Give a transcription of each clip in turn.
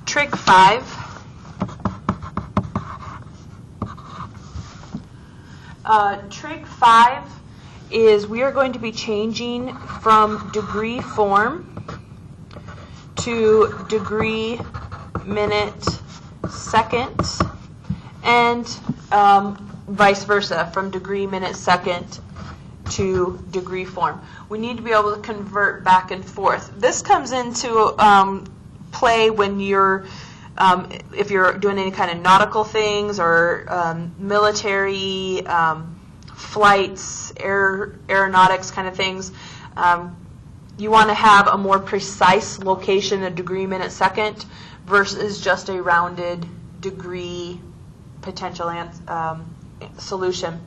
Trig 5. Trig 5 is we are going to be changing from degree form to degree, minute, second, and vice versa, from degree, minute, second to degree form. We need to be able to convert back and forth. This comes into play when you're if you're doing any kind of nautical things or military flights, aeronautics kind of things. You want to have a more precise location, a degree, minute, second, versus just a rounded degree potential solution.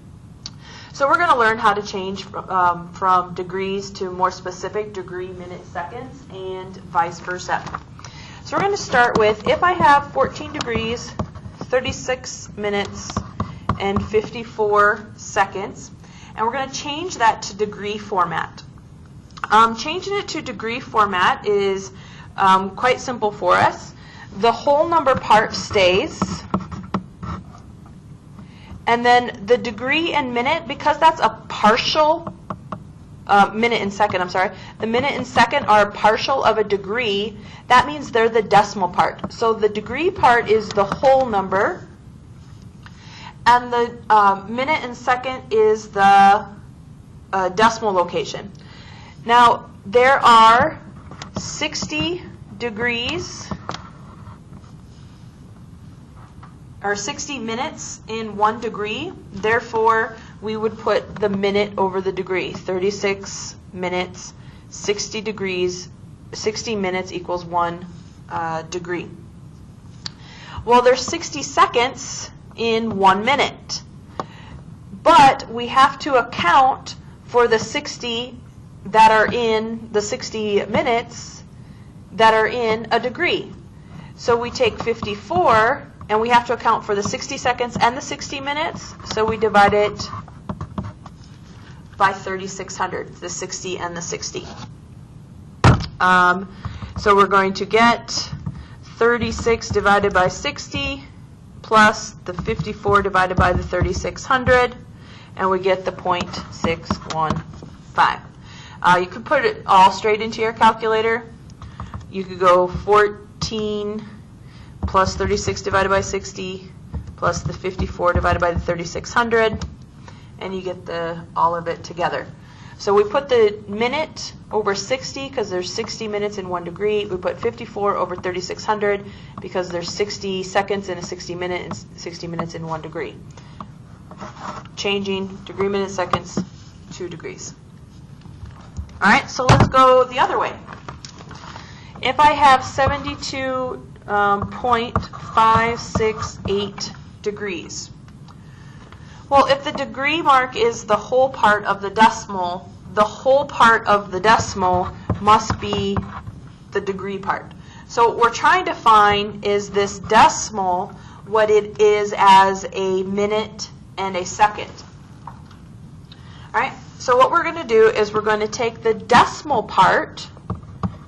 So we're going to learn how to change from degrees to more specific degree, minute, seconds, and vice versa. So we're going to start with, if I have 14 degrees, 36 minutes, and 54 seconds, and we're going to change that to degree format. Changing it to degree format is quite simple for us. The whole number part stays, and then the degree and minute, because that's a partial minute and second, I'm sorry, the minute and second are a partial of a degree. That means they're the decimal part. So the degree part is the whole number, and the minute and second is the decimal location. Now, there are 60 degrees, or 60 minutes in 1 degree. Therefore, we would put the minute over the degree. 36 minutes, 60 degrees, 60 minutes equals 1 degree. Well, there's 60 seconds in 1 minute, but we have to account for the 60 that are in the 60 minutes that are in a degree. So we take 54, and we have to account for the 60 seconds and the 60 minutes, so we divide it by 3,600, the 60 and the 60. So we're going to get 36 divided by 60 plus the 54 divided by the 3,600, and we get the 0.615. You could put it all straight into your calculator. You could go 14 plus 36 divided by 60 plus the 54 divided by the 3,600, and you get all of it together. So we put the minute over 60 because there's 60 minutes in 1 degree. We put 54 over 3,600 because there's 60 seconds in a 60 minute and 60 minutes in 1 degree. Changing degree, minute, seconds, 2 degrees. All right, so let's go the other way. If I have 72.568 degrees. Well, if the degree mark is the whole part of the decimal, the whole part of the decimal must be the degree part. So what we're trying to find is this decimal, what it is as a minute and a second. All right, so what we're going to do is we're going to take the decimal part,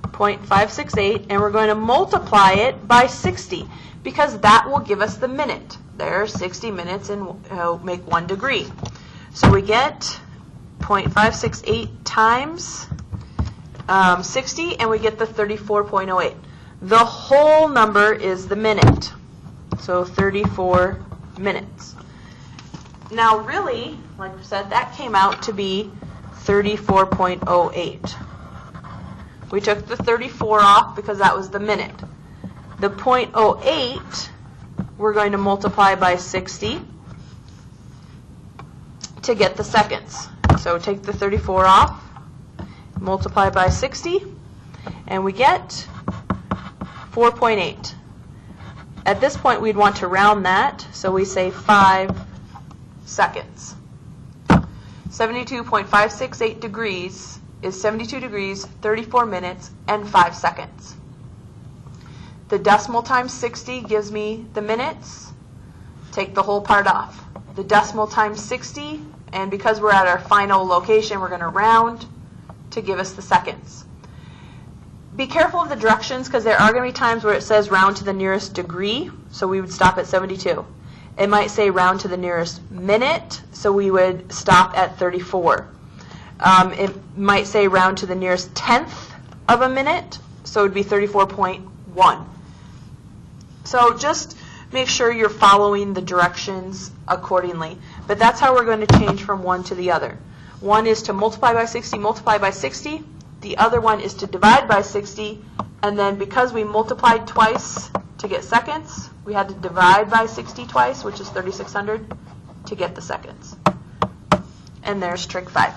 0.568, and we're going to multiply it by 60, because that will give us the minute. There are 60 minutes and make 1 degree. So we get 0.568 times 60, and we get the 34.08. The whole number is the minute, so 34 minutes. Now really, like I said, that came out to be 34.08. We took the 34 off because that was the minute. The 0.08 we're going to multiply by 60 to get the seconds. So take the 34 off, multiply by 60, and we get 4.8. At this point, we'd want to round that, so we say 5 seconds. 72.568 degrees is 72 degrees, 34 minutes, and 5 seconds. The decimal times 60 gives me the minutes. Take the whole part off. The decimal times 60, and because we're at our final location, we're going to round to give us the seconds. Be careful of the directions because there are going to be times where it says round to the nearest degree, so we would stop at 72. It might say round to the nearest minute, so we would stop at 34. It might say round to the nearest tenth of a minute, so it would be 34.1. So just make sure you're following the directions accordingly. But that's how we're going to change from one to the other. One is to multiply by 60, multiply by 60. The other one is to divide by 60. And then because we multiplied twice to get seconds, we had to divide by 60 twice, which is 3,600, to get the seconds. And there's trig 5.